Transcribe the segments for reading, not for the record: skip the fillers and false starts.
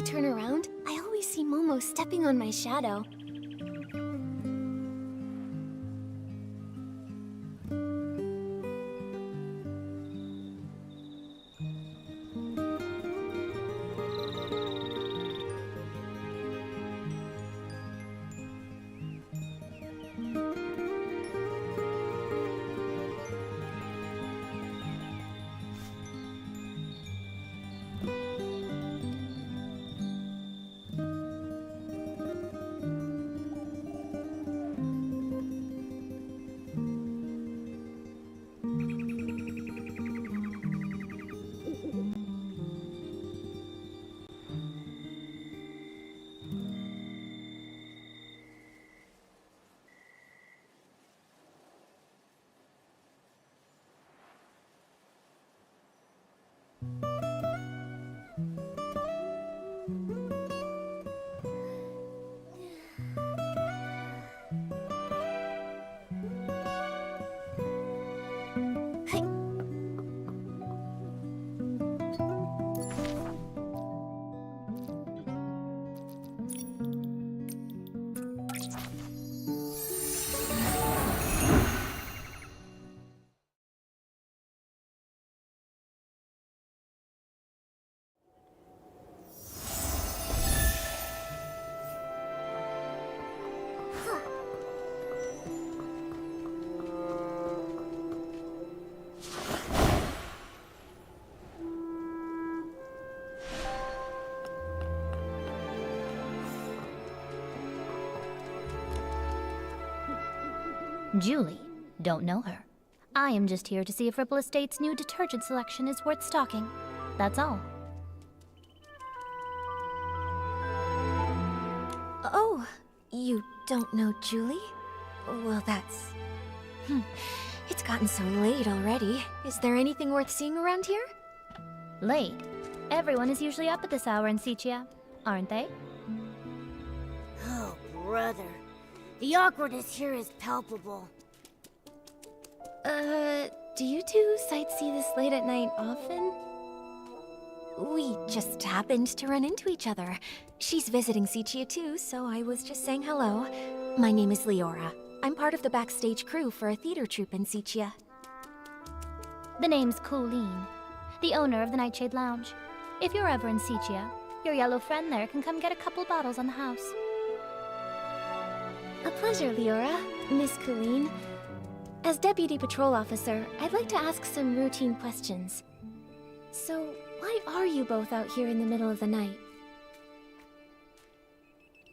turn around, I always see Momo stepping on my shadow. Julie, don't know her. I am just here to see if Ripple Estate's new detergent selection is worth stocking. That's all. Oh, you don't know Julie? Well, that's... It's gotten so late already. Is there anything worth seeing around here? Late? Everyone is usually up at this hour in Sichia, aren't they? Oh, brother. The awkwardness here is palpable. Do you two sightsee this late at night often? We just happened to run into each other. She's visiting Sichia too, so I was just saying hello. My name is Leora. I'm part of the backstage crew for a theater troupe in Sichia. The name's Colleen, the owner of the Nightshade Lounge. If you're ever in Sichia, your yellow friend there can come get a couple bottles on the house. A pleasure, Leora. Miss Colleen. As Deputy Patrol Officer, I'd like to ask some routine questions. So, why are you both out here in the middle of the night?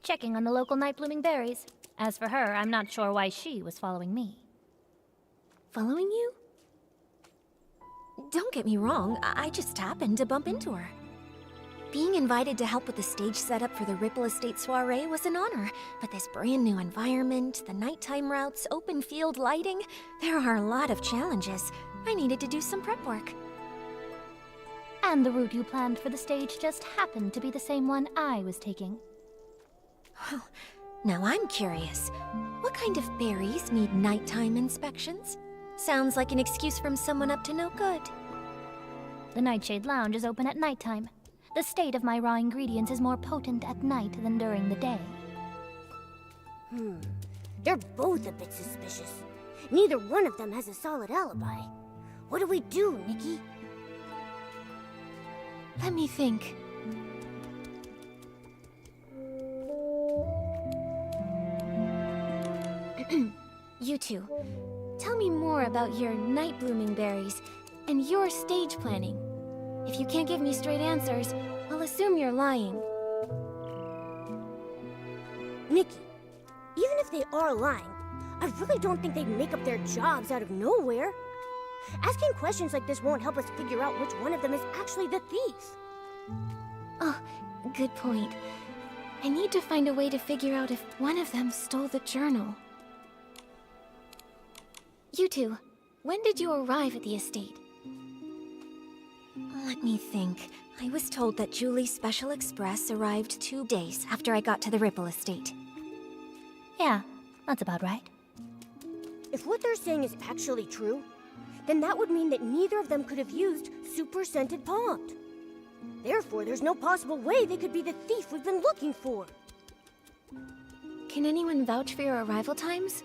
Checking on the local night-blooming berries. As for her, I'm not sure why she was following me. Following you? Don't get me wrong, I just happened to bump into her. Being invited to help with the stage setup for the Ripple Estate soiree was an honor, but this brand new environment, the nighttime routes, open field lighting, there are a lot of challenges. I needed to do some prep work. And the route you planned for the stage just happened to be the same one I was taking. Well, now I'm curious. What kind of berries need nighttime inspections? Sounds like an excuse from someone up to no good. The Nightshade Lounge is open at nighttime. The state of my raw ingredients is more potent at night than during the day. They're both a bit suspicious. Neither one of them has a solid alibi. What do we do, Nikki? Let me think. You two, tell me more about your night-blooming berries and your stage planning. If you can't give me straight answers, I'll assume you're lying. Nikki, even if they are lying, I really don't think they'd make up their jobs out of nowhere. Asking questions like this won't help us figure out which one of them is actually the thief. Oh, good point. I need to find a way to figure out if one of them stole the journal. You two, when did you arrive at the estate? Let me think. I was told that Julie's Special Express arrived 2 days after I got to the Ripple Estate. Yeah, that's about right. If what they're saying is actually true, then that would mean that neither of them could have used super scented pond. Therefore, there's no possible way they could be the thief we've been looking for. Can anyone vouch for your arrival times?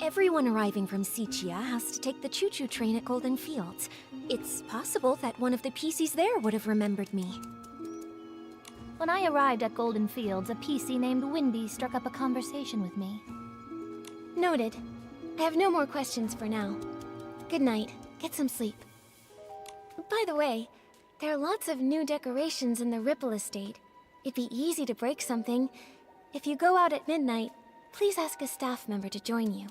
Everyone arriving from Sichia has to take the choo-choo train at Golden Fields. It's possible that one of the PCs there would have remembered me. When I arrived at Golden Fields, a PC named Winby struck up a conversation with me. Noted. I have no more questions for now. Good night. Get some sleep. By the way, there are lots of new decorations in the Ripple Estate. It'd be easy to break something. If you go out at midnight, please ask a staff member to join you.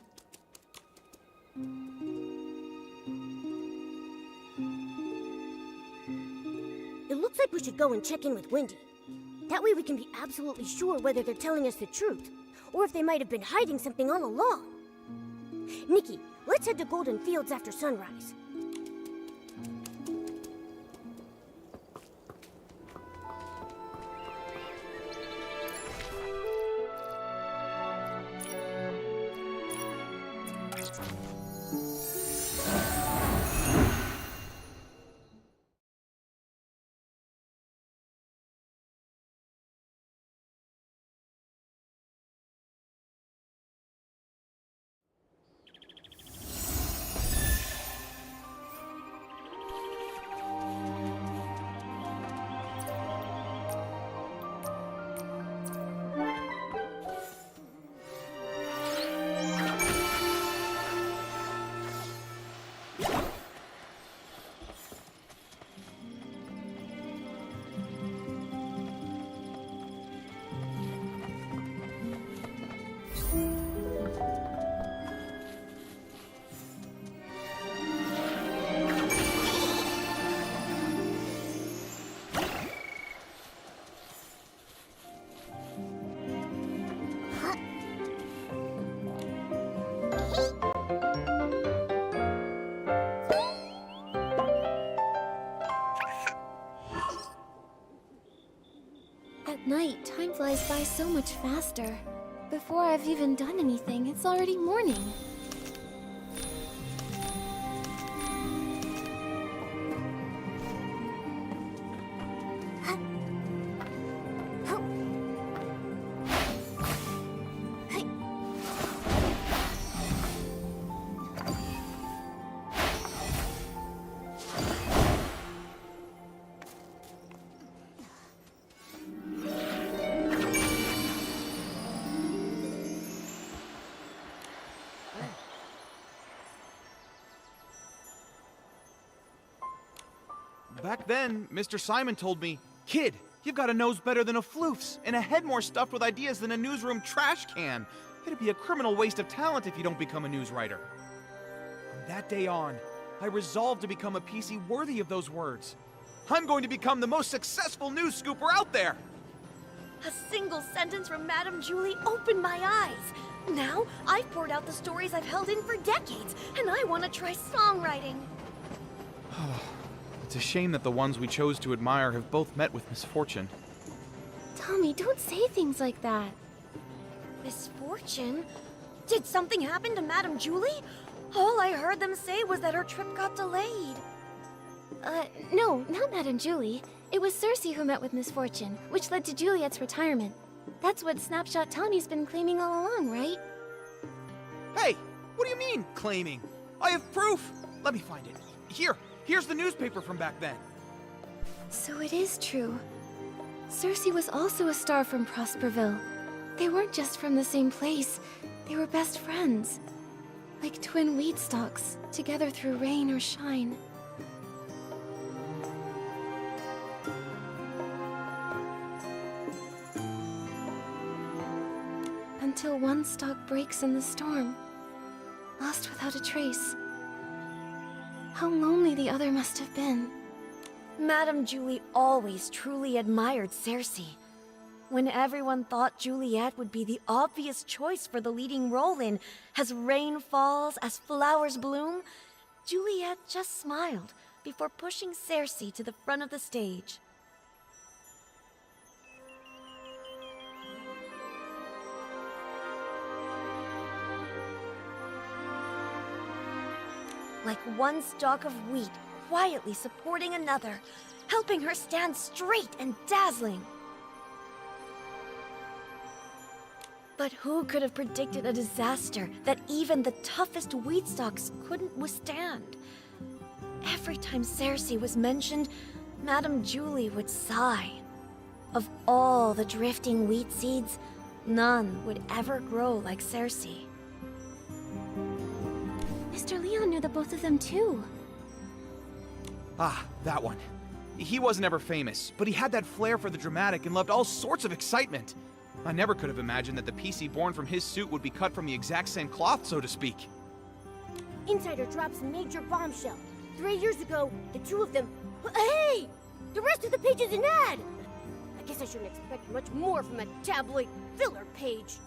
It looks like we should go and check in with Wendy. That way we can be absolutely sure whether they're telling us the truth, or if they might have been hiding something all along. Nikki, let's head to Golden Fields after sunrise. At night, time flies by so much faster. Before I've even done anything, it's already morning. Back then, Mr. Simon told me, "Kid, you've got a nose better than a floof's, and a head more stuffed with ideas than a newsroom trash can. It'd be a criminal waste of talent if you don't become a news writer." From that day on, I resolved to become a PC worthy of those words. I'm going to become the most successful news scooper out there! A single sentence from Madame Julie opened my eyes. Now, I've poured out the stories I've held in for decades, and I want to try songwriting. It's a shame that the ones we chose to admire have both met with misfortune. Tommy, don't say things like that. Misfortune? Did something happen to Madame Julie? All I heard them say was that her trip got delayed. No, not Madame Julie. It was Cersei who met with misfortune, which led to Juliet's retirement. That's what Snapshot Tommy's been claiming all along, right? Hey, what do you mean, claiming? I have proof! Let me find it. Here's the newspaper from back then. So it is true. Cersei was also a star from Prosperville. They weren't just from the same place. They were best friends. Like twin weed stalks, together through rain or shine. Until one stalk breaks in the storm, lost without a trace. How lonely the other must have been. Madame Julie always truly admired Cersei. When everyone thought Juliet would be the obvious choice for the leading role in As Rain Falls, As Flowers Bloom, Juliet just smiled before pushing Cersei to the front of the stage. Like one stalk of wheat quietly supporting another, helping her stand straight and dazzling. But who could have predicted a disaster that even the toughest wheat stalks couldn't withstand? Every time Cersei was mentioned, Madame Julie would sigh. Of all the drifting wheat seeds, none would ever grow like Cersei. Mr. Leon knew the both of them too. Ah, that one. He wasn't ever famous, but he had that flair for the dramatic and loved all sorts of excitement. I never could have imagined that the PC born from his suit would be cut from the exact same cloth, so to speak. Insider drops major bombshell. 3 years ago, the two of them... Hey! The rest of the page is an ad! I guess I shouldn't expect much more from a tabloid filler page.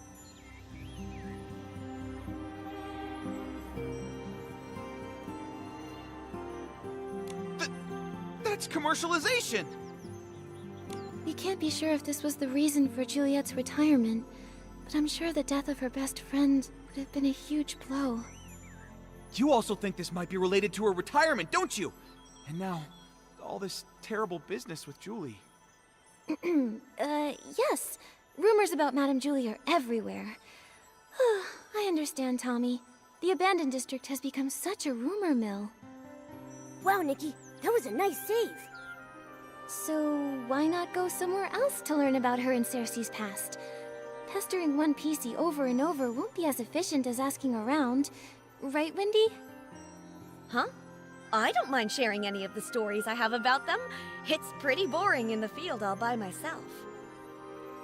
That's commercialization! We can't be sure if this was the reason for Juliet's retirement, but I'm sure the death of her best friend would have been a huge blow. You also think this might be related to her retirement, don't you? And now, all this terrible business with Julie. Yes. Rumors about Madame Julie are everywhere. I understand, Tommy. The abandoned district has become such a rumor mill. Wow, Nikki, that was a nice save. So why not go somewhere else to learn about her and Cersei's past? Pestering one PC over and over won't be as efficient as asking around. Right, Wendy? Huh? I don't mind sharing any of the stories I have about them. It's pretty boring in the field all by myself.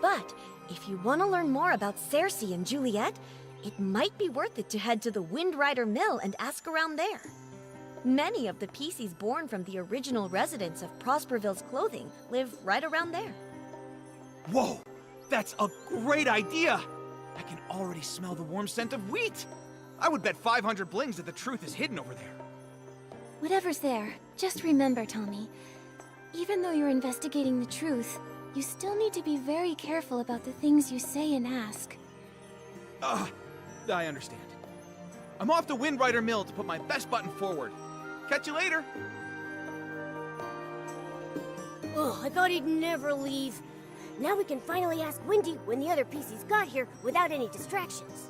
But if you want to learn more about Cersei and Juliet, it might be worth it to head to the Windrider Mill and ask around there. Many of the PCs born from the original residents of Prosperville's clothing live right around there. Whoa! That's a great idea! I can already smell the warm scent of wheat! I would bet 500 blings that the truth is hidden over there. Whatever's there, just remember, Tommy. Even though you're investigating the truth, you still need to be very careful about the things you say and ask. I understand. I'm off to Windrider Mill to put my best button forward. Catch you later! Oh, I thought he'd never leave. Now we can finally ask Wendy when the other PCs got here without any distractions.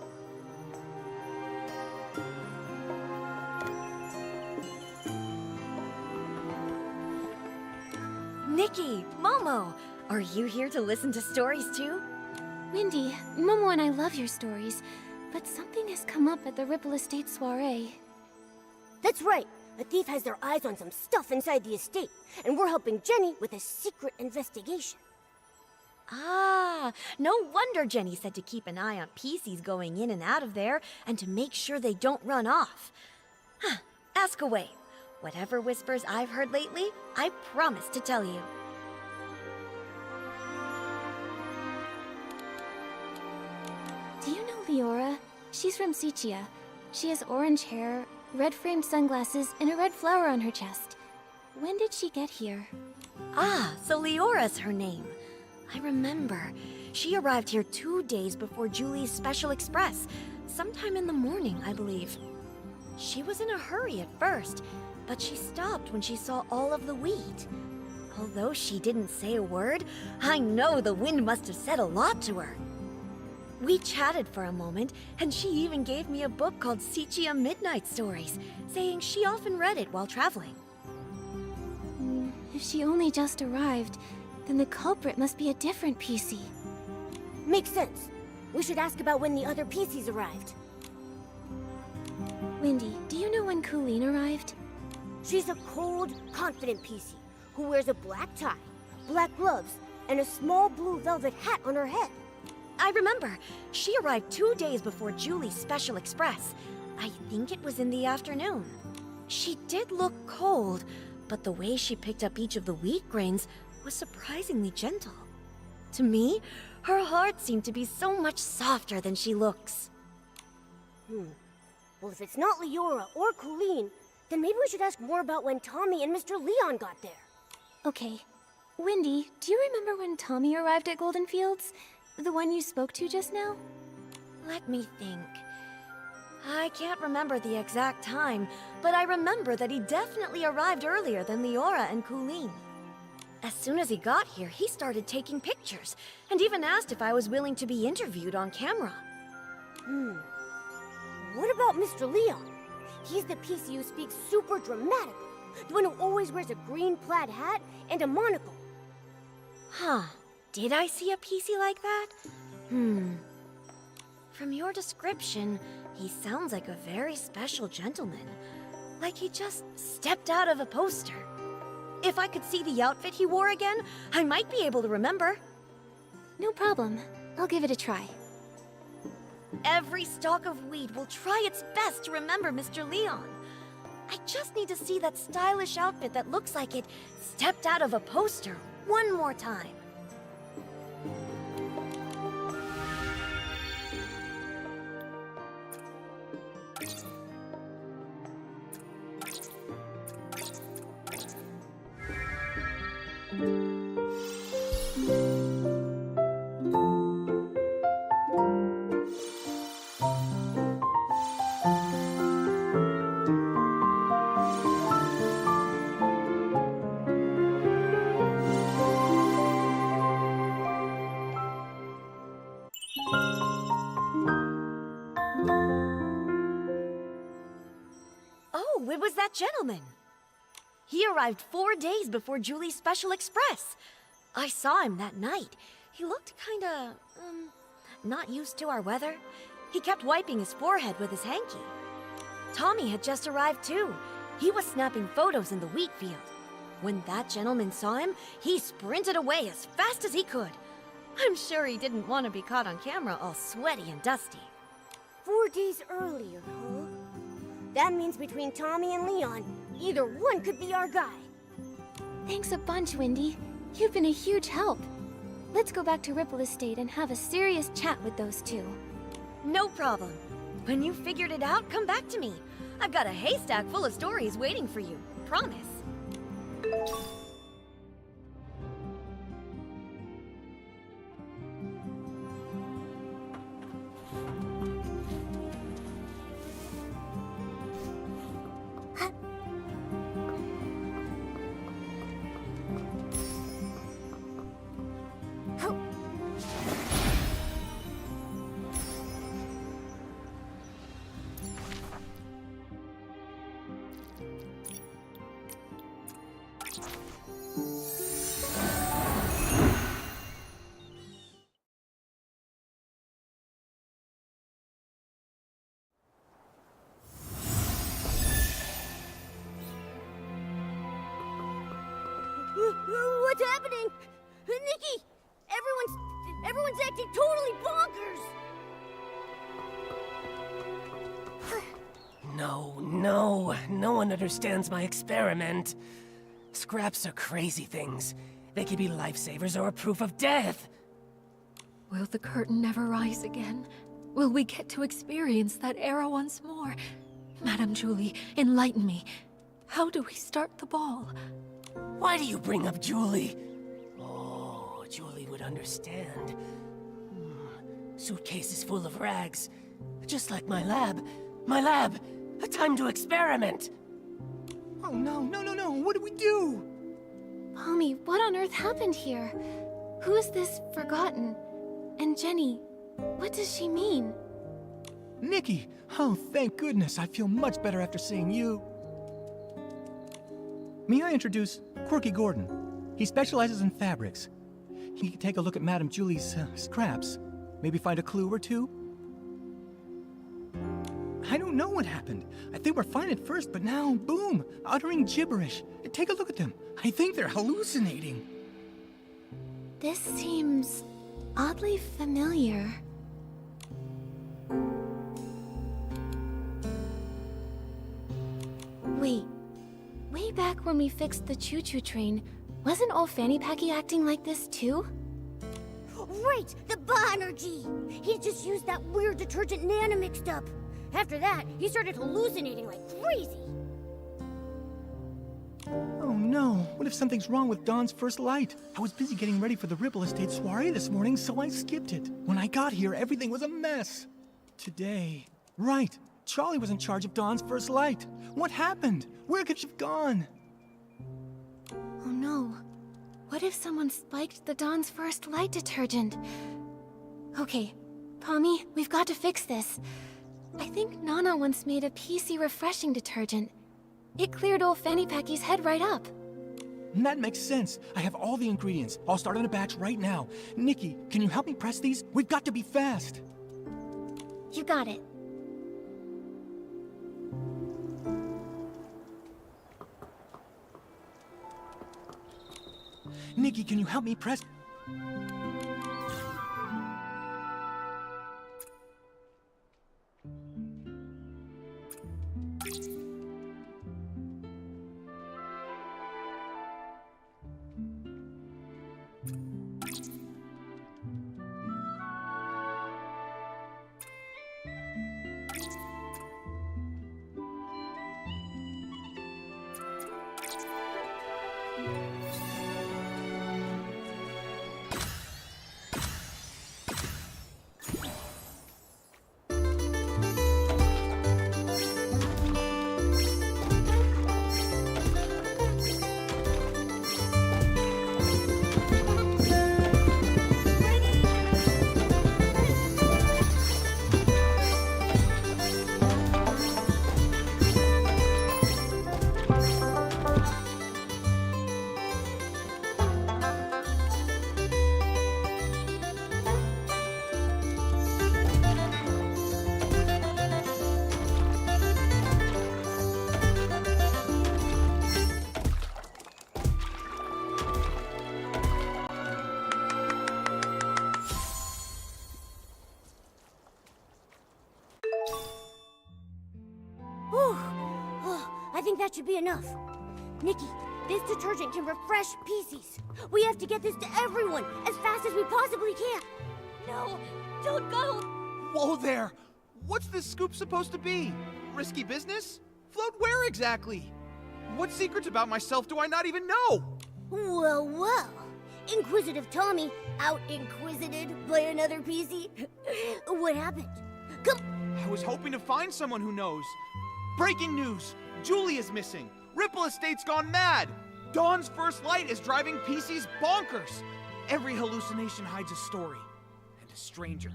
Nikki, Momo, are you here to listen to stories too? Wendy, Momo and I love your stories, but something has come up at the Ripple Estate soiree. That's right. A thief has their eyes on some stuff inside the estate, and we're helping Jenny with a secret investigation. Ah, no wonder Jenny said to keep an eye on PCs going in and out of there, and to make sure they don't run off. Huh, ask away. Whatever whispers I've heard lately, I promise to tell you. Do you know Leora? She's from Sichia. She has orange hair, red-framed sunglasses, and a red flower on her chest. When did she get here? Ah, so Leora's her name. I remember. She arrived here 2 days before Julie's special express, sometime in the morning, I believe. She was in a hurry at first, but she stopped when she saw all of the wheat. Although she didn't say a word, I know the wind must have said a lot to her. We chatted for a moment, and she even gave me a book called Sichia Midnight Stories, saying she often read it while traveling. If she only just arrived, then the culprit must be a different PC. Makes sense. We should ask about when the other PCs arrived. Wendy, do you know when Colleen arrived? She's a cold, confident PC who wears a black tie, black gloves, and a small blue velvet hat on her head. I remember. She arrived 2 days before Julie's special express. I think it was in the afternoon. She did look cold, but the way she picked up each of the wheat grains was surprisingly gentle. To me, her heart seemed to be so much softer than she looks. Well, if it's not Leora or Colleen, then maybe we should ask more about when Tommy and Mr. Leon got there. Okay. Wendy, do you remember when Tommy arrived at Golden Fields? The one you spoke to just now? Let me think. I can't remember the exact time, but I remember that he definitely arrived earlier than Leora and Colleen. As soon as he got here, he started taking pictures, and even asked if I was willing to be interviewed on camera. What about Mr. Leon? He's the PC who speaks super dramatically. The one who always wears a green plaid hat and a monocle. Huh. Did I see a PC like that? From your description, he sounds like a very special gentleman. Like he just stepped out of a poster. If I could see the outfit he wore again, I might be able to remember. No problem. I'll give it a try. Every stalk of weed will try its best to remember Mr. Leon. I just need to see that stylish outfit that looks like it stepped out of a poster one more time. Oh, it was that gentleman. He arrived 4 days before Julie's Special Express. I saw him that night. He looked kinda, not used to our weather. He kept wiping his forehead with his hanky. Tommy had just arrived too. He was snapping photos in the wheat field. When that gentleman saw him, he sprinted away as fast as he could. I'm sure he didn't want to be caught on camera all sweaty and dusty. 4 days earlier, huh? That means between Tommy and Leon, either one could be our guy. Thanks a bunch, Wendy. You've been a huge help. Let's go back to Ripple Estate and have a serious chat with those two. No problem. When you figured it out, come back to me. I've got a haystack full of stories waiting for you. Promise. What's happening? Nikki! Everyone's acting totally bonkers! No one understands my experiment. Scraps are crazy things. They could be lifesavers or a proof of death. Will the curtain never rise again? Will we get to experience that era once more? Madame Julie, enlighten me. How do we start the ball? Why do you bring up Julie? Oh, Julie would understand. Suitcases full of rags. Just like my lab. My lab! A time to experiment! Oh no, what do we do? Palmy, what on earth happened here? Who is this Forgotten? And Jenny, what does she mean? Nikki! Oh, thank goodness, I feel much better after seeing you. May I introduce Quirky Gordon? He specializes in fabrics. He can take a look at Madame Julie's scraps. Maybe find a clue or two? I don't know what happened. I think we're fine at first, but now, boom, uttering gibberish. Take a look at them. I think they're hallucinating. This seems oddly familiar. Wait, way back when we fixed the choo-choo train, wasn't old Fanny Packy acting like this too? Right! The Ba-Energy! He just used that weird detergent Nana mixed up. After that, he started hallucinating like crazy. Oh no, what if something's wrong with Dawn's first light? I was busy getting ready for the Ripple Estate soiree this morning, so I skipped it. When I got here, everything was a mess. Today. Right, Charlie was in charge of Dawn's first light. What happened? Where could she have gone? Oh no. What if someone spiked the Dawn's first light detergent? Okay, Pommy, we've got to fix this. I think Nana once made a PC refreshing detergent. It cleared old Fanny Packy's head right up. That makes sense. I have all the ingredients. I'll start on a batch right now. Nikki, can you help me press these? We've got to be fast. You got it. Nikki, can you help me press? Whew. Oh, I think that should be enough. Nikki, this detergent can refresh PCs. We have to get this to everyone as fast as we possibly can. No, don't go! Whoa there! What's this scoop supposed to be? Risky business? Float where exactly? What secrets about myself do I not even know? Well, well. Inquisitive Tommy out-inquisited by another PC. What happened? Come. I was hoping to find someone who knows. Breaking news! Julie is missing! Ripple Estate's gone mad! Dawn's first light is driving PCs bonkers! Every hallucination hides a story. And a stranger.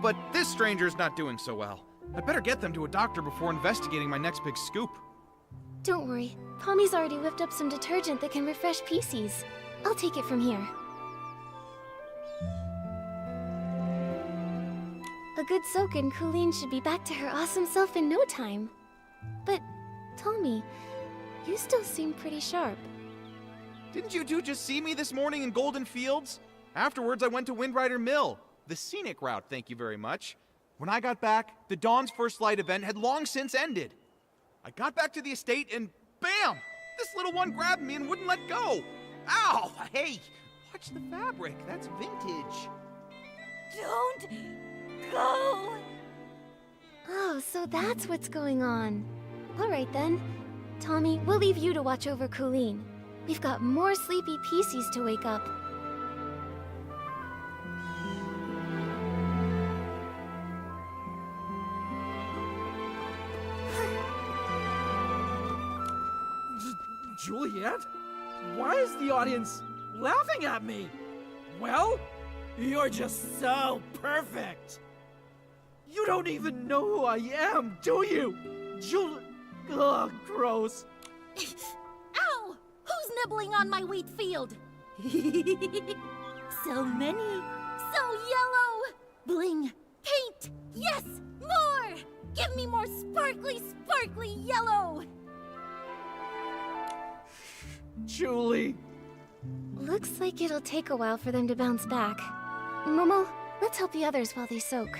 But this stranger's not doing so well. I'd better get them to a doctor before investigating my next big scoop. Don't worry. Pommy's already whipped up some detergent that can refresh PCs. I'll take it from here. A good soak and Colleen should be back to her awesome self in no time. But, Tommy, you still seem pretty sharp. Didn't you two just see me this morning in Golden Fields? Afterwards, I went to Windrider Mill. The scenic route, thank you very much. When I got back, the Dawn's First Light event had long since ended. I got back to the estate and bam! This little one grabbed me and wouldn't let go. Ow! Hey, watch the fabric. That's vintage. Don't go! Oh, so that's what's going on. All right then. Tommy, we'll leave you to watch over Colleen. We've got more sleepy PCs to wake up. Juliet? Why is the audience laughing at me? Well, you're just so perfect. You don't even know who I am, do you? Ugh, gross. Ow! Who's nibbling on my wheat field? So many. So yellow. Bling. Paint. Yes, more. Give me more sparkly, sparkly yellow. Julie. Looks like it'll take a while for them to bounce back. Momo, let's help the others while they soak.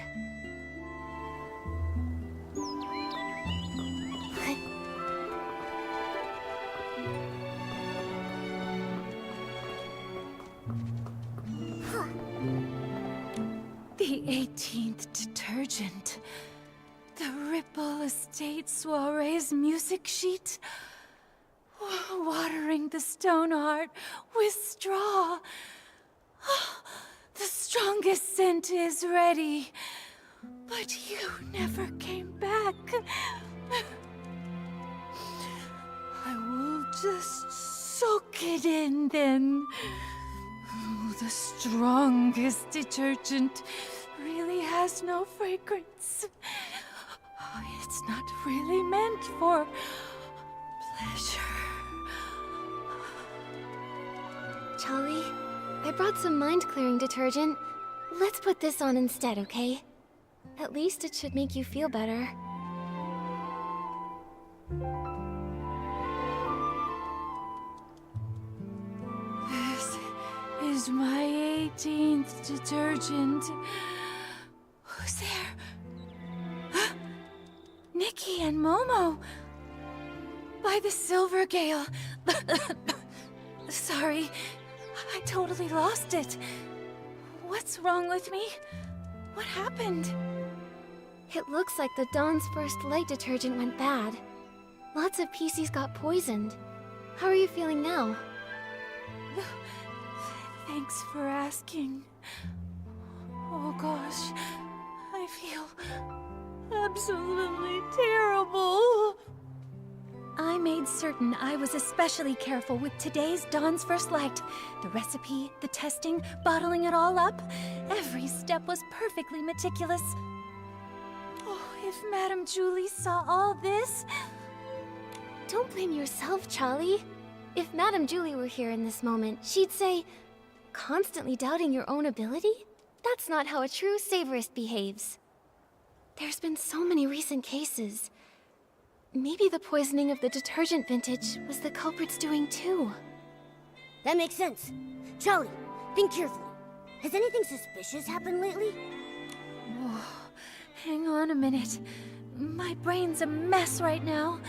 The 18th detergent. The Ripple Estate Soiree's music sheet. Watering the stone heart with straw. The strongest scent is ready. But you never came back. I will just soak it in then. Oh, the strongest detergent really has no fragrance. It's not really meant for pleasure. Charlie, I brought some mind-clearing detergent. Let's put this on instead, okay? At least it should make you feel better. This is my 18th detergent. Who's there? Nikki and Momo! By the Silver Gale. Sorry, I totally lost it. What's wrong with me? What happened? It looks like the Dawn's First Light detergent went bad. Lots of PCs got poisoned. How are you feeling now? Thanks for asking. Oh gosh, I feel absolutely terrible. I made certain I was especially careful with today's Dawn's First Light. The recipe, the testing, bottling it all up. Every step was perfectly meticulous. Oh, if Madame Julie saw all this... Don't blame yourself, Charlie. If Madame Julie were here in this moment, she'd say, constantly doubting your own ability? That's not how a true savorist behaves. There's been so many recent cases. Maybe the poisoning of the detergent vintage was the culprit's doing too. That makes sense. Charlie, think carefully. Has anything suspicious happened lately? Oh, hang on a minute. My brain's a mess right now.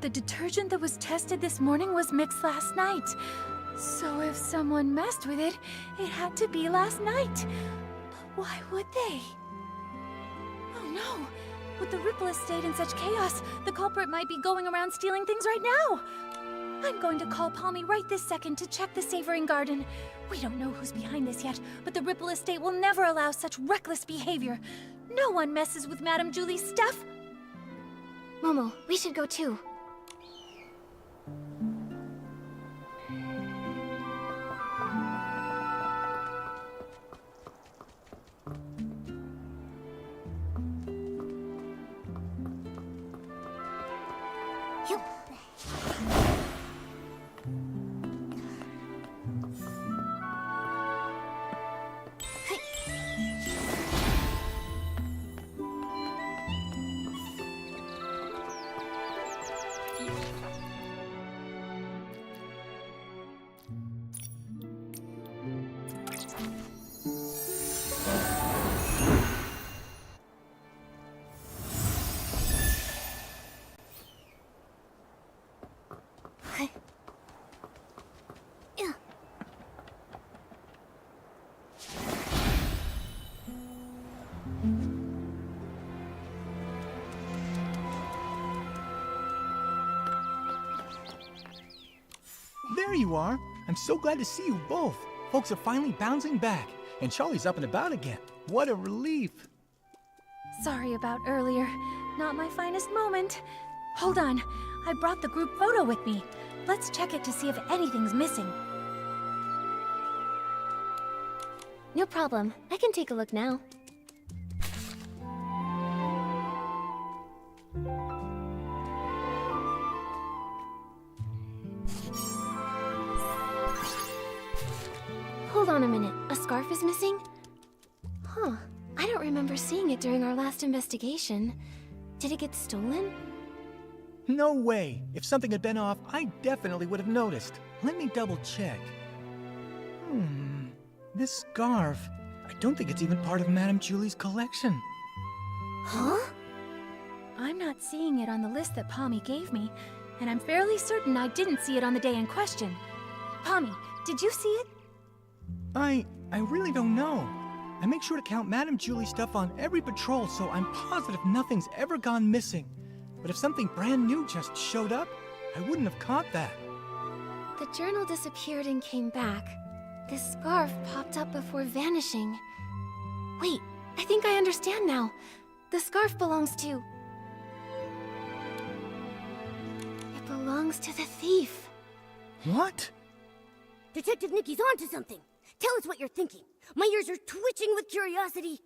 The detergent that was tested this morning was mixed last night. So if someone messed with it, it had to be last night. But why would they? Oh no! With the Ripple Estate in such chaos, the culprit might be going around stealing things right now! I'm going to call Palmy right this second to check the Savoring Garden. We don't know who's behind this yet, but the Ripple Estate will never allow such reckless behavior. No one messes with Madame Julie's stuff! Momo, we should go too. There you are. I'm so glad to see you both. Folks are finally bouncing back, and Charlie's up and about again. What a relief. Sorry about earlier. Not my finest moment. Hold on. I brought the group photo with me. Let's check it to see if anything's missing. No problem. I can take a look now. Hold on a minute. A scarf is missing? Huh. I don't remember seeing it during our last investigation. Did it get stolen? No way. If something had been off, I definitely would have noticed. Let me double check. This scarf. I don't think it's even part of Madame Julie's collection. Huh? I'm not seeing it on the list that Palmy gave me, and I'm fairly certain I didn't see it on the day in question. Palmy, did you see it? I really don't know. I make sure to count Madame Julie's stuff on every patrol, so I'm positive nothing's ever gone missing. But if something brand new just showed up, I wouldn't have caught that. The journal disappeared and came back. This scarf popped up before vanishing. Wait, I think I understand now. The scarf belongs to... It belongs to the thief. What? Detective Nikki's onto something. Tell us what you're thinking. My ears are twitching with curiosity.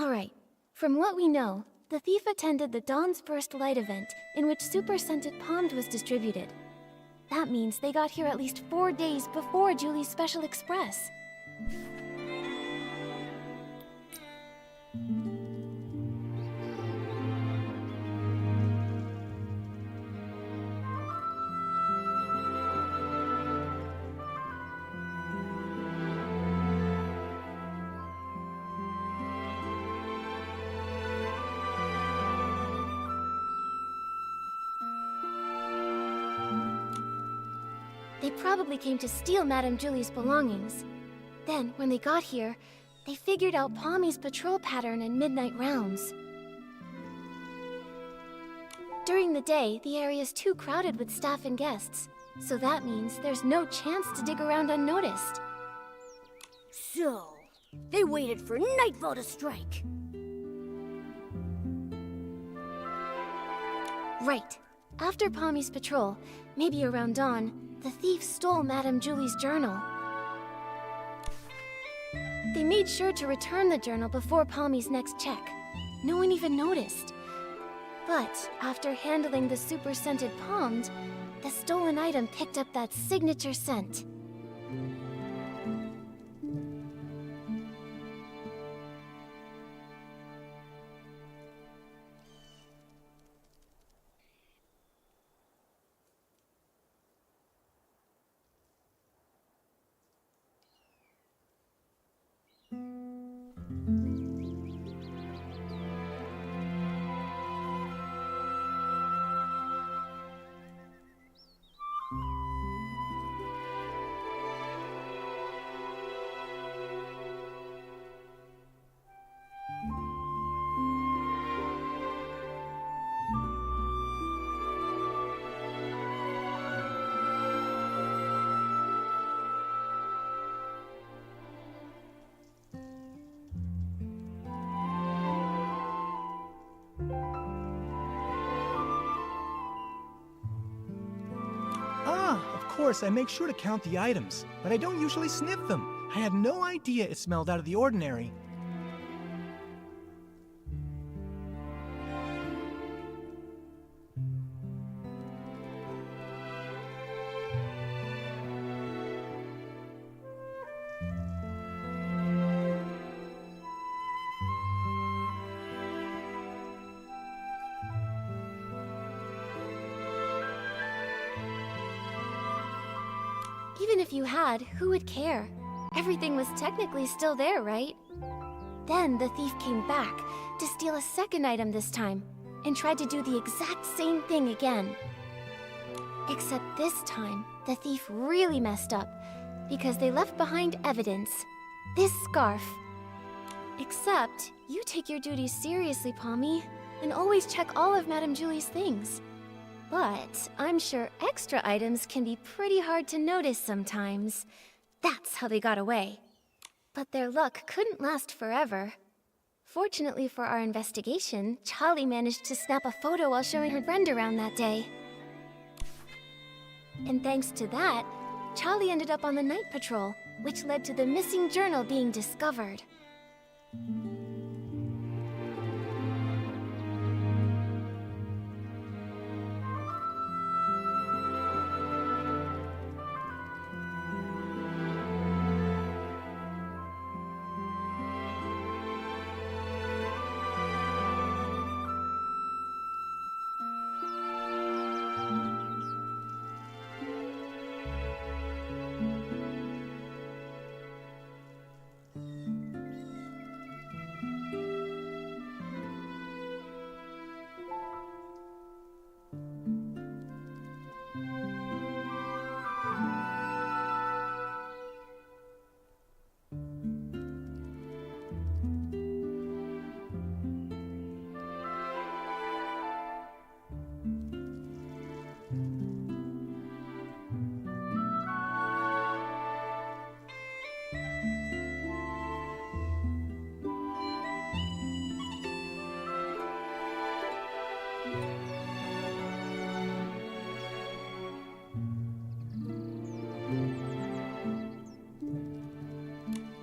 Alright, from what we know, the thief attended the Dawn's First Light event, in which Super Scented Pommed was distributed. That means they got here at least 4 days before Julie's Special Express. They probably came to steal Madame Julie's belongings. Then, when they got here, they figured out Pommy's patrol pattern and midnight rounds. During the day, the area's too crowded with staff and guests, so that means there's no chance to dig around unnoticed. So, they waited for nightfall to strike. Right. After Pommy's patrol, maybe around dawn, the thief stole Madame Julie's journal. They made sure to return the journal before Pommy's next check. No one even noticed. But after handling the super scented Pommed, the stolen item picked up that signature scent. Of course, I make sure to count the items, but I don't usually sniff them. I had no idea it smelled out of the ordinary. Even if you had, who would care? Everything was technically still there, right? Then the thief came back to steal a second item this time, and tried to do the exact same thing again. Except this time, the thief really messed up, because they left behind evidence. This scarf. Except, you take your duties seriously, Pommy, and always check all of Madame Julie's things. But I'm sure extra items can be pretty hard to notice sometimes. That's how they got away. But their luck couldn't last forever. Fortunately for our investigation, Charlie managed to snap a photo while showing her friend around that day. And thanks to that, Charlie ended up on the night patrol, which led to the missing journal being discovered.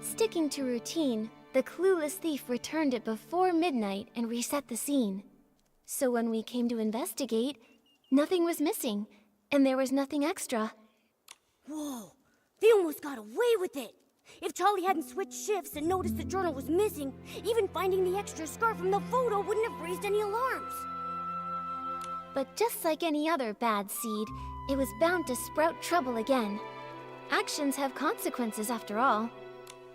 Sticking to routine, the clueless thief returned it before midnight and reset the scene. So when we came to investigate, nothing was missing, and there was nothing extra. Whoa, they almost got away with it. If Charlie hadn't switched shifts and noticed the journal was missing, even finding the extra scarf from the photo wouldn't have raised any alarms. But just like any other bad seed, it was bound to sprout trouble again. Actions have consequences after all.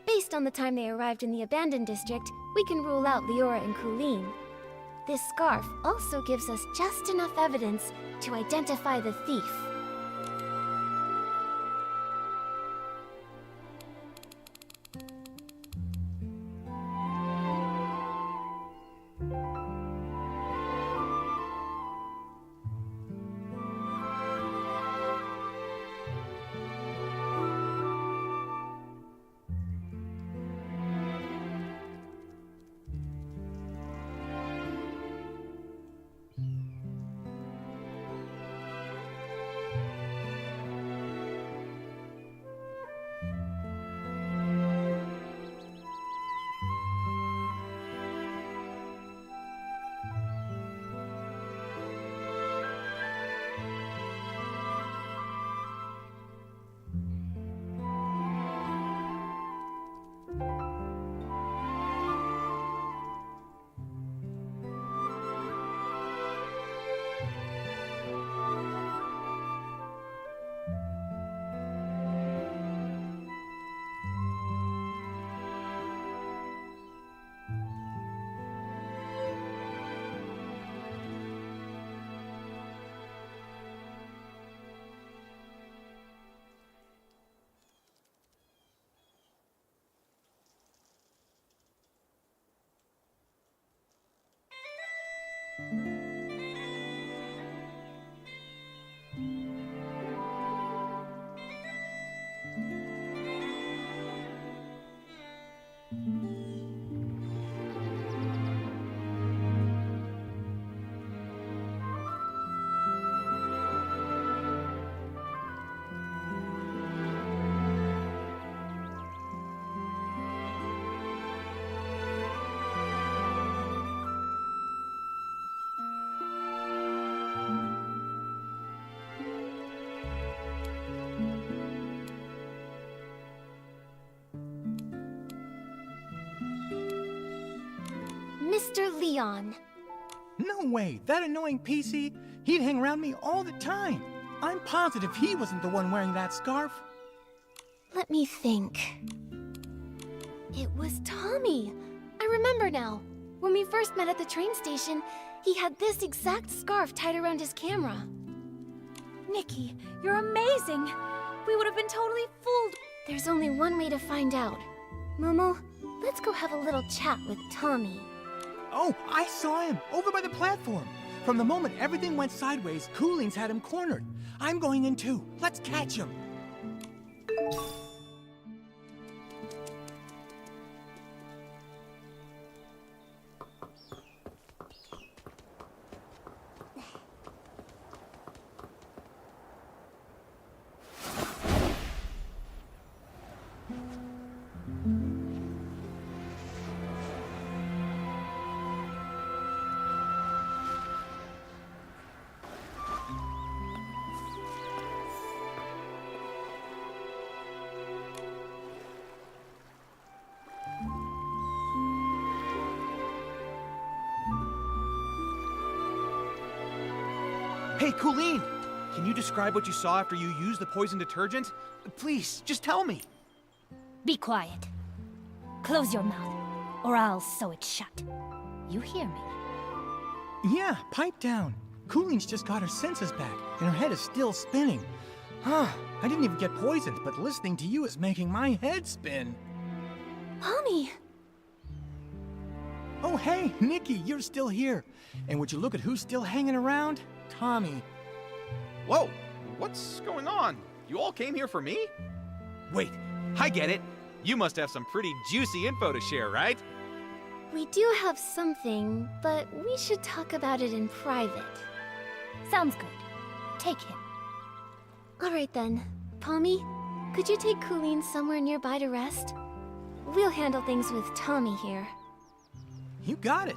Based on the time they arrived in the abandoned district, we can rule out Leora and Colleen. This scarf also gives us just enough evidence to identify the thief. Mr. Leon. No way! That annoying PC? He'd hang around me all the time. I'm positive he wasn't the one wearing that scarf. Let me think. It was Tommy. I remember now. When we first met at the train station, he had this exact scarf tied around his camera. Nikki, you're amazing! We would have been totally fooled. There's only one way to find out. Momo, let's go have a little chat with Tommy. Oh, I saw him, over by the platform. From the moment everything went sideways, Cooling's had him cornered. I'm going in too. Let's catch him. Hey, Colleen! Can you describe what you saw after you used the poison detergent? Please, just tell me. Be quiet. Close your mouth, or I'll sew it shut. You hear me? Yeah, pipe down. Cooling's just got her senses back, and her head is still spinning. Huh, I didn't even get poisoned, but listening to you is making my head spin. Tommy! Oh, hey, Nikki, you're still here. And would you look at who's still hanging around? Tommy. Whoa! What's going on? You all came here for me? Wait, I get it. You must have some pretty juicy info to share, right? We do have something, but we should talk about it in private. Sounds good. Take him. Alright then. Palmy, could you take Colleen somewhere nearby to rest? We'll handle things with Tommy here. You got it.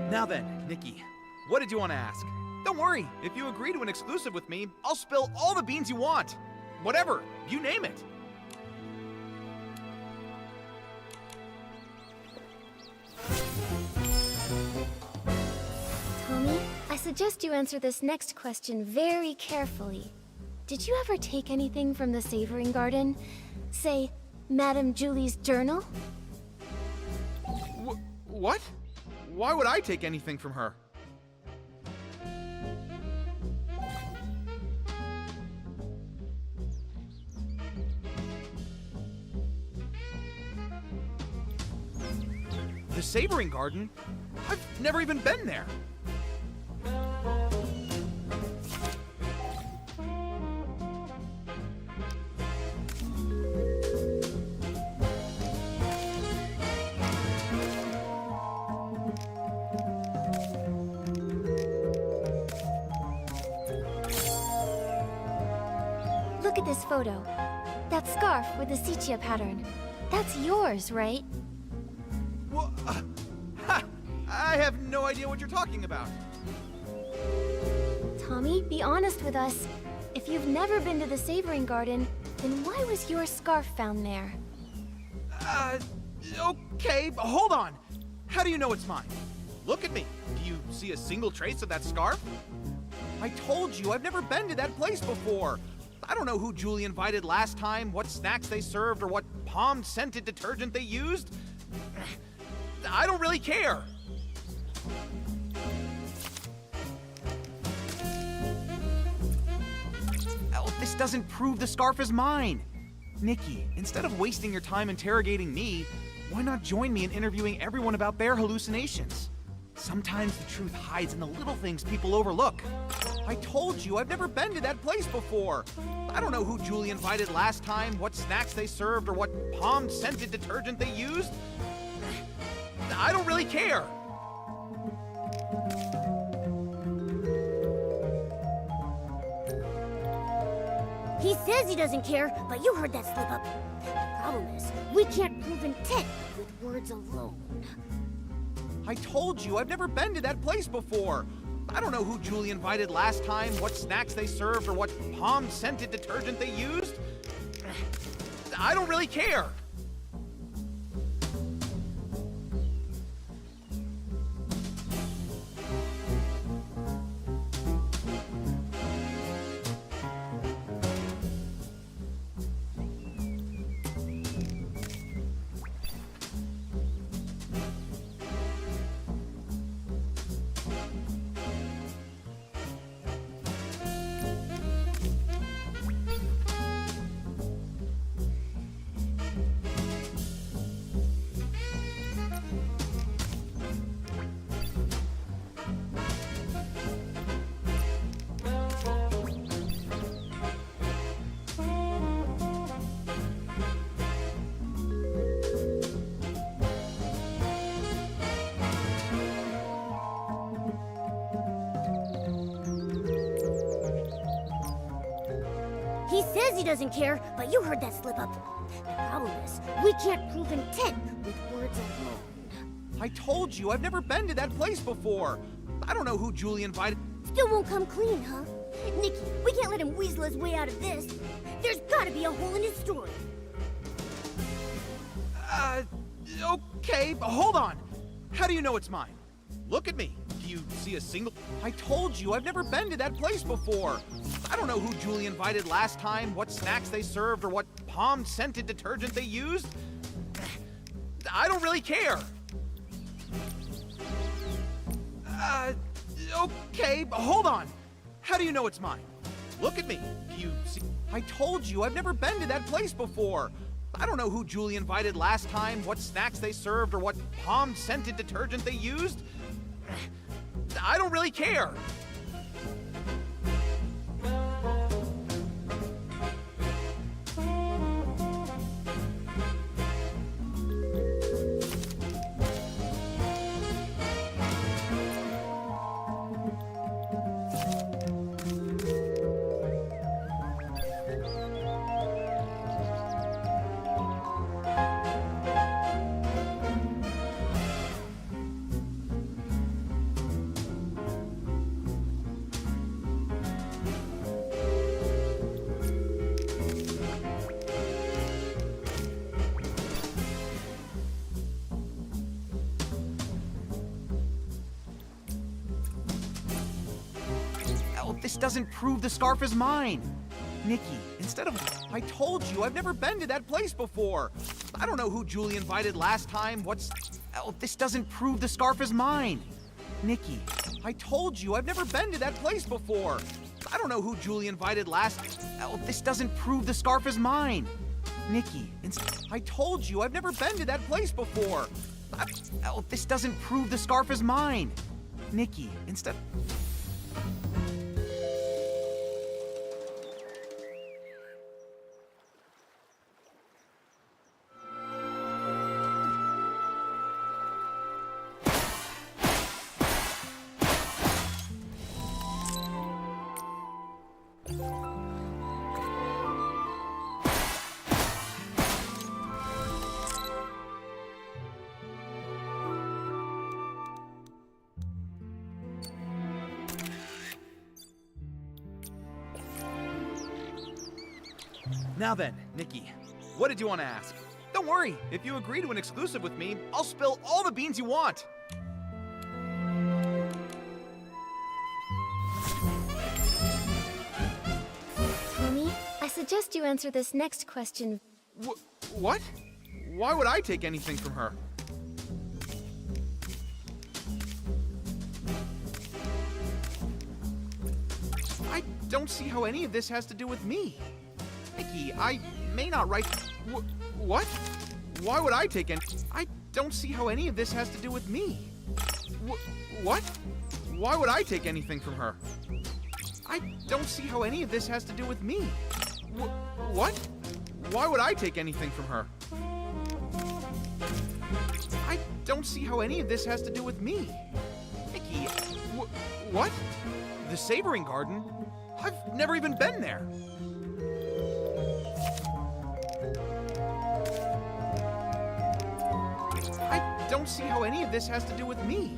Now then, Nikki, what did you want to ask? Don't worry, if you agree to an exclusive with me, I'll spill all the beans you want. Whatever, you name it. Tommy, I suggest you answer this next question very carefully. Did you ever take anything from the Savoring Garden? Say, Madame Julie's journal? What? Why would I take anything from her? The Savoring Garden? I've never even been there. Look at this photo. That scarf with the sepia pattern. That's yours, right? Well, I have no idea what you're talking about. Tommy, be honest with us. If you've never been to the Savoring Garden, then why was your scarf found there? Okay, but hold on. How do you know it's mine? Look at me. Do you see a single trace of that scarf? I told you, I've never been to that place before. I don't know who Julie invited last time, what snacks they served, or what palm-scented detergent they used. I don't really care. Oh, this doesn't prove the scarf is mine. Nikki, instead of wasting your time interrogating me, why not join me in interviewing everyone about their hallucinations? Sometimes the truth hides in the little things people overlook. I told you, I've never been to that place before. I don't know who Julie invited last time, what snacks they served, or what palm-scented detergent they used. I don't really care. He says he doesn't care, but you heard that slip up. The problem is, we can't prove intent with words alone. I told you, I've never been to that place before. I don't know who Julie invited last time, what snacks they served, or what palm-scented detergent they used. I don't really care. He says he doesn't care, but you heard that slip up. The problem is, we can't prove intent with words alone. I told you, I've never been to that place before. I don't know who Julie invited. Still won't come clean, huh? Nikki, we can't let him weasel his way out of this. There's gotta be a hole in his story. Okay, but hold on. How do you know it's mine? Look at me. Do you see a single... I told you, I've never been to that place before. I don't know who Julie invited last time, what snacks they served, or what palm-scented detergent they used. I don't really care. Okay, but hold on. How do you know it's mine? Look at me. Do you see... I told you, I've never been to that place before. I don't know who Julie invited last time, what snacks they served, or what palm-scented detergent they used. I don't really care. this doesn't prove the scarf is mine. Nikki, instead of... I told you, I've never been to that place before. I don't know who Julie invited last time. What's... Oh, this doesn't prove the scarf is mine. Nikki, I told you, I've never been to that place before. I don't know who Julie invited last... Oh, this doesn't prove the scarf is mine. Nikki, I told you, I've never been to that place before. Oh, this doesn't prove the scarf is mine. Nikki, instead... Now then, Nikki, what did you want to ask? Don't worry, if you agree to an exclusive with me, I'll spill all the beans you want. Tommy, I suggest you answer this next question. What? Why would I take anything from her? I don't see how any of this has to do with me. Nikki, I may not write... What? Why would I take any... I don't see how any of this has to do with me. What? Why would I take anything from her? I don't see how any of this has to do with me. What? Why would I take anything from her? I don't see how any of this has to do with me. Nikki, what? The Savoring Garden? I've never even been there. I don't see how any of this has to do with me.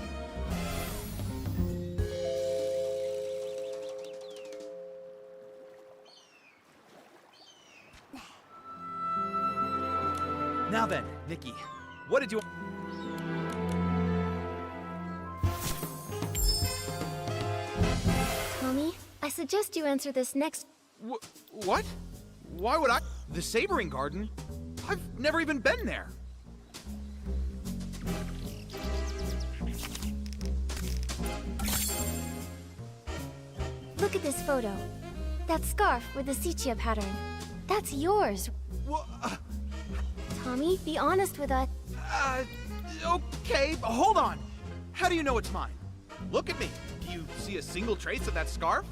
Now then, Nikki, what did you... Tommy, I suggest you answer this next... What? Why would I... The Savoring Garden? I've never even been there. Look at this photo. That scarf with the sepia pattern. That's yours. Tommy, be honest with us. Okay, but hold on. How do you know it's mine? Look at me. Do you see a single trace of that scarf?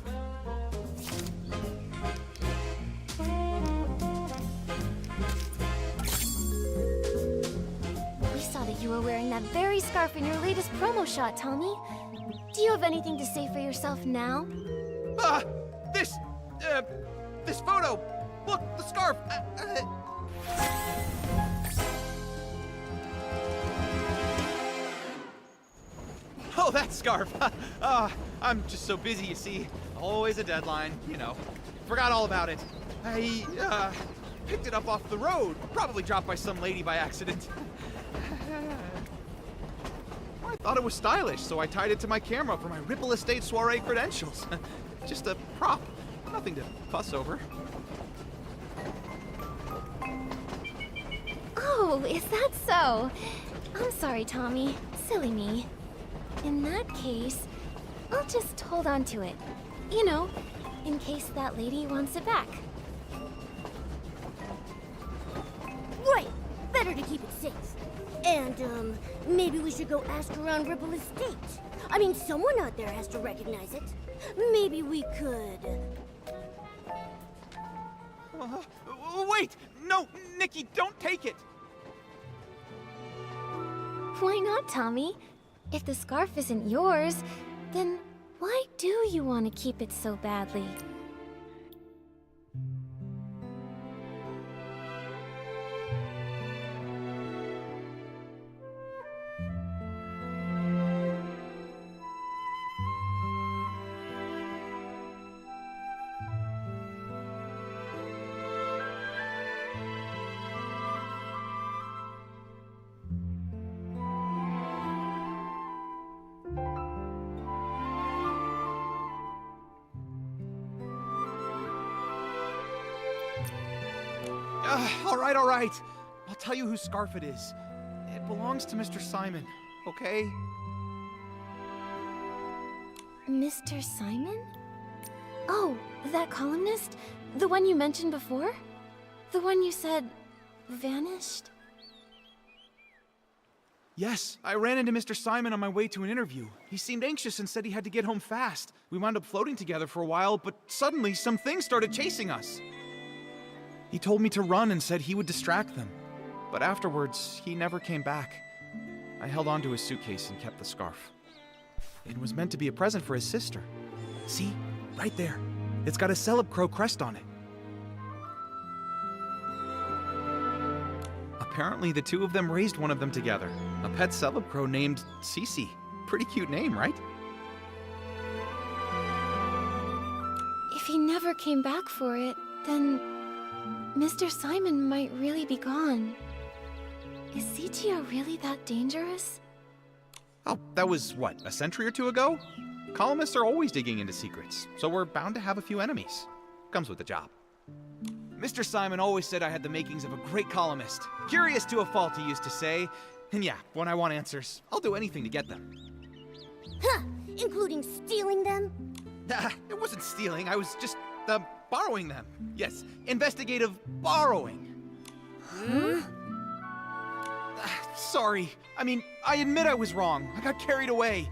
We saw that you were wearing that very scarf in your latest promo shot, Tommy. Do you have anything to say for yourself now? This photo. Look, the scarf. Oh, that scarf. I'm just so busy, you see. Always a deadline, you know. Forgot all about it. I picked it up off the road. Probably dropped by some lady by accident. I thought it was stylish, so I tied it to my camera for my Ripple Estate soiree credentials. Just a prop. Nothing to fuss over. Oh, is that so? I'm sorry, Tommy. Silly me. In that case, I'll just hold on to it. You know, in case that lady wants it back. Right! Better to keep it safe. And, maybe we should go ask around Ripple Estate. I mean, someone out there has to recognize it. Maybe we could... Wait! No, Nikki, don't take it! Why not, Tommy? If the scarf isn't yours, then why do you want to keep it so badly? All right, all right. I'll tell you whose scarf it is. It belongs to Mr. Simon, okay? Mr. Simon? Oh, that columnist? The one you mentioned before? The one you said vanished? Yes, I ran into Mr. Simon on my way to an interview. He seemed anxious and said he had to get home fast. We wound up floating together for a while, but suddenly some things started chasing us. He told me to run and said he would distract them. But afterwards, he never came back. I held onto his suitcase and kept the scarf. It was meant to be a present for his sister. See? Right there. It's got a Celeb Crow crest on it. Apparently, the two of them raised one of them together. A pet Celeb Crow named Cece. Pretty cute name, right? If he never came back for it, then Mr. Simon might really be gone. Is CTO really that dangerous? Oh, that was, what, a century or two ago? Columnists are always digging into secrets, so we're bound to have a few enemies. Comes with the job. Mr. Simon always said I had the makings of a great columnist. Curious to a fault, he used to say. And yeah, when I want answers, I'll do anything to get them. Huh, including stealing them? It wasn't stealing, I was just, borrowing them. Yes, investigative borrowing. Sorry. I mean, I admit I was wrong. I got carried away.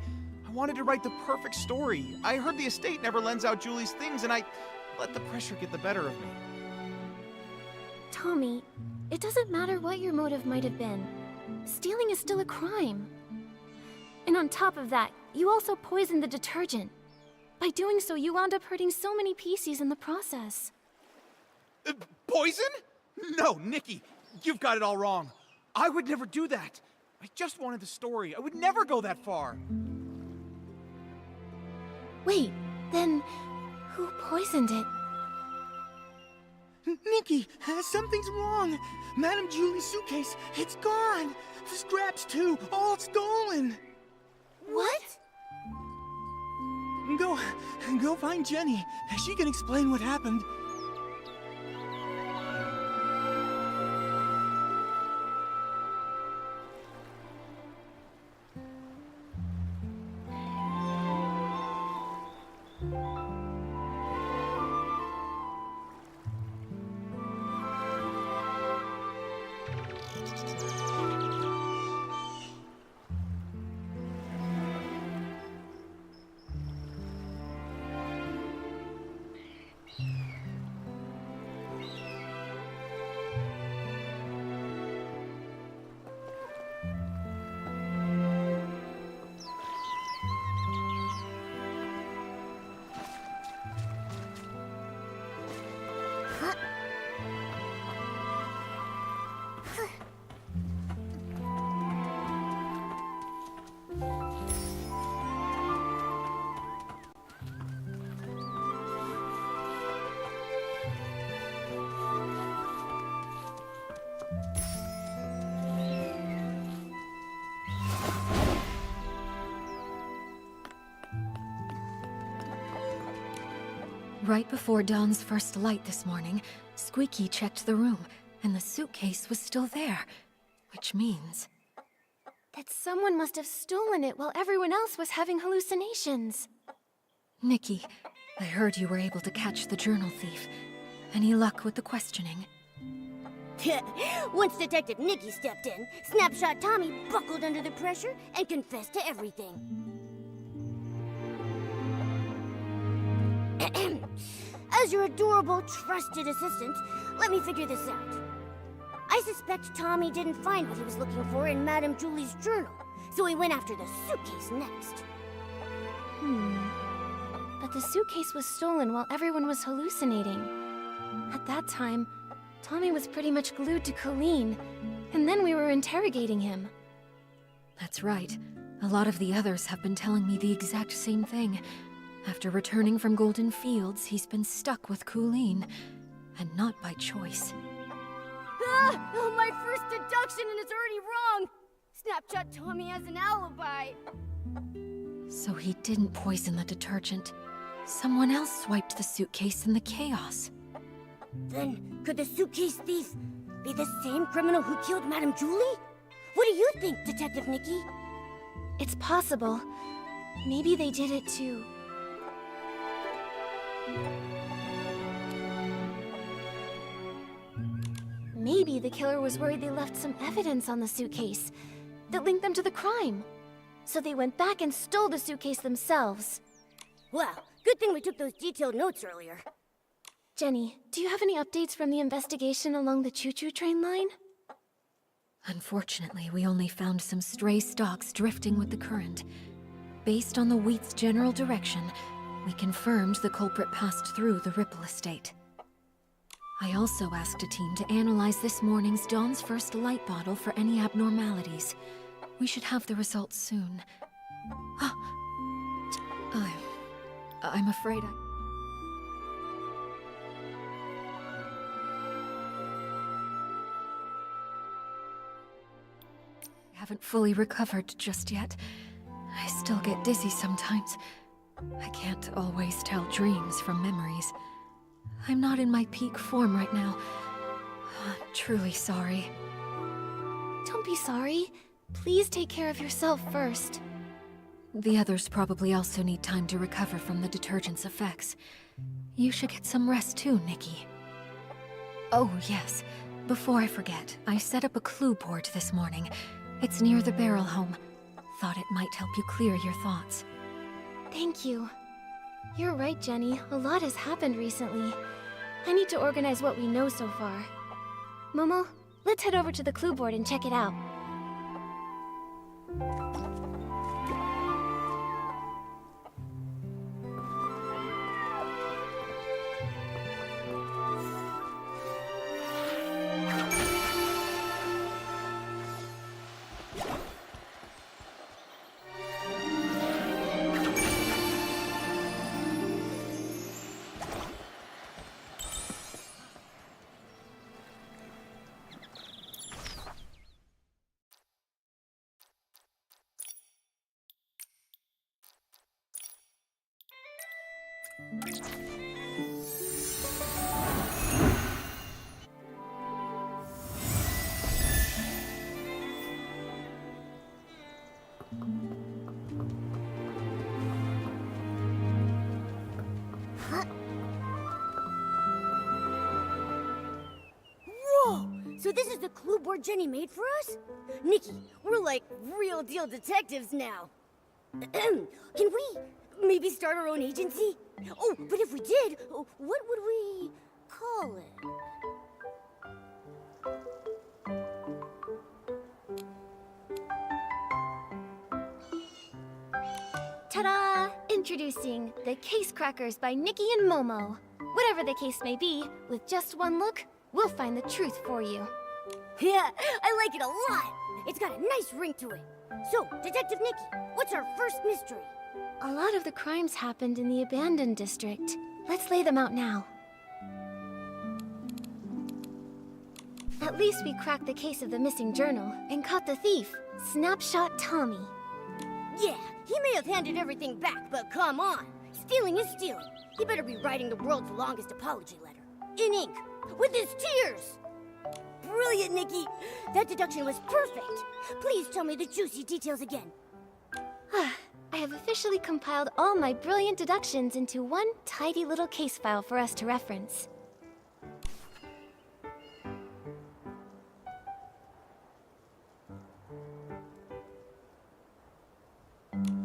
I wanted to write the perfect story. I heard the estate never lends out Julie's things, and I let the pressure get the better of me. Tommy, it doesn't matter what your motive might have been. Stealing is still a crime. And on top of that, you also poisoned the detergent. By doing so, you wound up hurting so many PCs in the process. Poison? No, Nikki, you've got it all wrong. I would never do that. I just wanted the story. I would never go that far. Wait, then who poisoned it? Nikki, something's wrong. Madame Julie's suitcase, it's gone. The scraps too, all stolen. What? Go find Jenny. She can explain what happened. Right before Dawn's first light this morning, Squeaky checked the room, and the suitcase was still there. Which means... that someone must have stolen it while everyone else was having hallucinations. Nikki, I heard you were able to catch the journal thief. Any luck with the questioning? Once Detective Nikki stepped in, Snapshot Tommy buckled under the pressure and confessed to everything. As your adorable, trusted assistant, let me figure this out. I suspect Tommy didn't find what he was looking for in Madame Julie's journal, so he went after the suitcase next. But the suitcase was stolen while everyone was hallucinating. At that time, Tommy was pretty much glued to Colleen, and then we were interrogating him. That's right. A lot of the others have been telling me the exact same thing. After returning from Golden Fields, he's been stuck with Colleen, and not by choice. Oh, my first deduction and it's already wrong! Snapshot Tommy has an alibi. So he didn't poison the detergent. Someone else swiped the suitcase in the chaos. Then, could the suitcase thief be the same criminal who killed Madame Julie? What do you think, Detective Nikki? It's possible. Maybe they did it too. Maybe the killer was worried they left some evidence on the suitcase that linked them to the crime. So they went back and stole the suitcase themselves. Wow, good thing we took those detailed notes earlier. Jenny, do you have any updates from the investigation along the choo-choo train line? Unfortunately, we only found some stray stalks drifting with the current. Based on the wheat's general direction, we confirmed the culprit passed through the Ripple estate. I also asked a team to analyze this morning's Dawn's First Light bottle for any abnormalities. We should have the results soon. I'm afraid I haven't fully recovered just yet. I still get dizzy sometimes. I can't always tell dreams from memories. I'm not in my peak form right now. I'm truly sorry. Don't be sorry. Please take care of yourself first. The others probably also need time to recover from the detergent's effects. You should get some rest too, Nikki. Oh, yes. Before I forget, I set up a clue board this morning. It's near the barrel home. Thought it might help you clear your thoughts. Thank you. You're right, Jenny. A lot has happened recently. I need to organize what we know so far. Momo, let's head over to the clue board and check it out. Whoa! So this is the clue board Jenny made for us? Nikki, we're like real deal detectives now. Can we maybe start our own agency? Oh, but if we did, what would we call it? Ta-da! Introducing the Case Crackers by Nikki and Momo. Whatever the case may be, with just one look, we'll find the truth for you. Yeah, I like it a lot. It's got a nice ring to it. So, Detective Nikki, what's our first mystery? A lot of the crimes happened in the abandoned district. Let's lay them out now. At least we cracked the case of the missing journal and caught the thief, Snapshot Tommy. Yeah, he may have handed everything back, but come on. Stealing is stealing. He better be writing the world's longest apology letter. In ink, with his tears. Brilliant, Nikki. That deduction was perfect. Please tell me the juicy details again. I have officially compiled all my brilliant deductions into one tidy little case file for us to reference.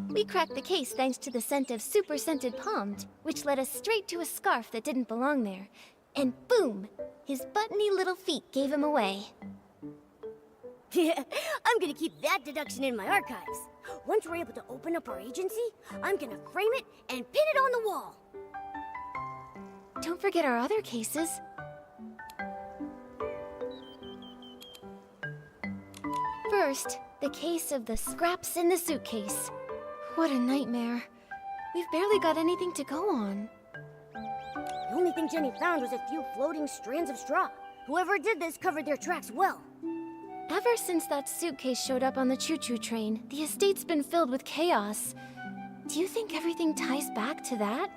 We cracked the case thanks to the scent of super scented palms, which led us straight to a scarf that didn't belong there. And boom! His buttony little feet gave him away. Yeah, I'm gonna keep that deduction in my archives. Once we're able to open up our agency, I'm gonna frame it and pin it on the wall. Don't forget our other cases. First, the case of the scraps in the suitcase. What a nightmare. We've barely got anything to go on. The only thing Jenny found was a few floating strands of straw. Whoever did this covered their tracks well. Ever since that suitcase showed up on the choo-choo train, the estate's been filled with chaos. Do you think everything ties back to that?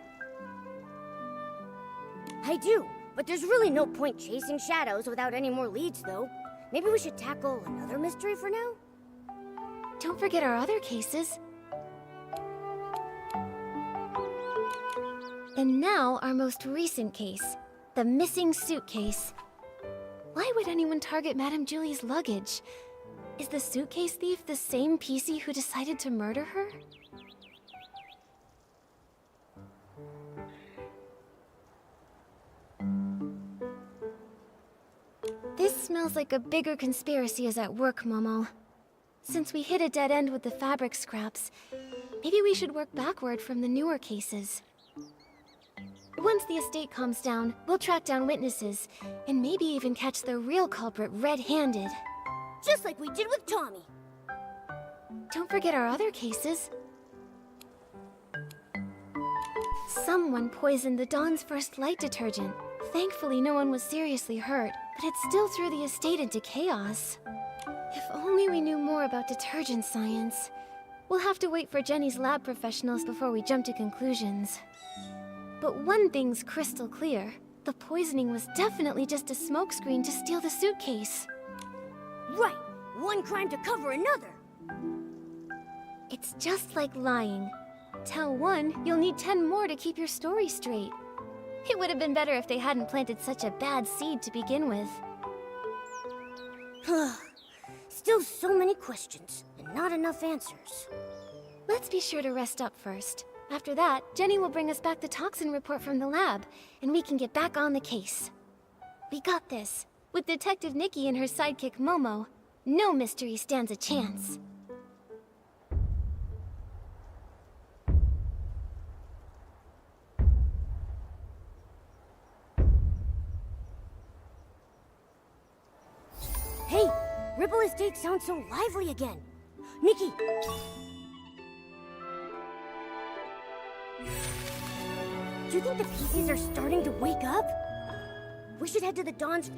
I do. But there's really no point chasing shadows without any more leads, though. Maybe we should tackle another mystery for now? Don't forget our other cases. And now, our most recent case. The missing suitcase. Why would anyone target Madame Julie's luggage? Is the suitcase thief the same PC who decided to murder her? This smells like a bigger conspiracy is at work, Momo. Since we hit a dead end with the fabric scraps, maybe we should work backward from the newer cases. Once the estate calms down, we'll track down witnesses, and maybe even catch the real culprit red-handed. Just like we did with Tommy. Don't forget our other cases. Someone poisoned the Dawn's first light detergent. Thankfully, no one was seriously hurt, but it still threw the estate into chaos. If only we knew more about detergent science. We'll have to wait for Jenny's lab professionals before we jump to conclusions. But one thing's crystal clear. The poisoning was definitely just a smokescreen to steal the suitcase. Right! One crime to cover another! It's just like lying. Tell one, you'll need 10 more to keep your story straight. It would have been better if they hadn't planted such a bad seed to begin with. Still so many questions, and not enough answers. Let's be sure to rest up first. After that, Jenny will bring us back the toxin report from the lab, and we can get back on the case. We got this. With Detective Nikki and her sidekick Momo, no mystery stands a chance. Hey! Ripple Estate sounds so lively again. Nikki! Do you think the pieces are starting to wake up? We should head to the Dawn's...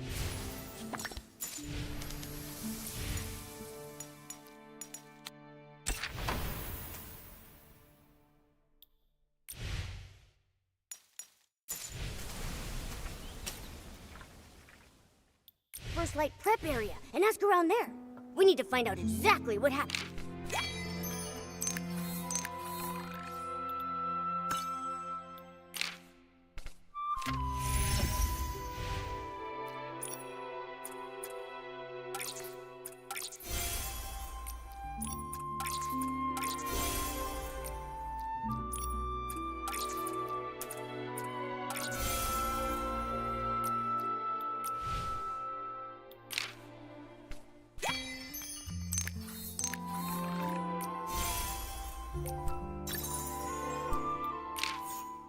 First Light prep area and ask around there. We need to find out exactly what happened.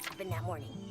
Happened that morning.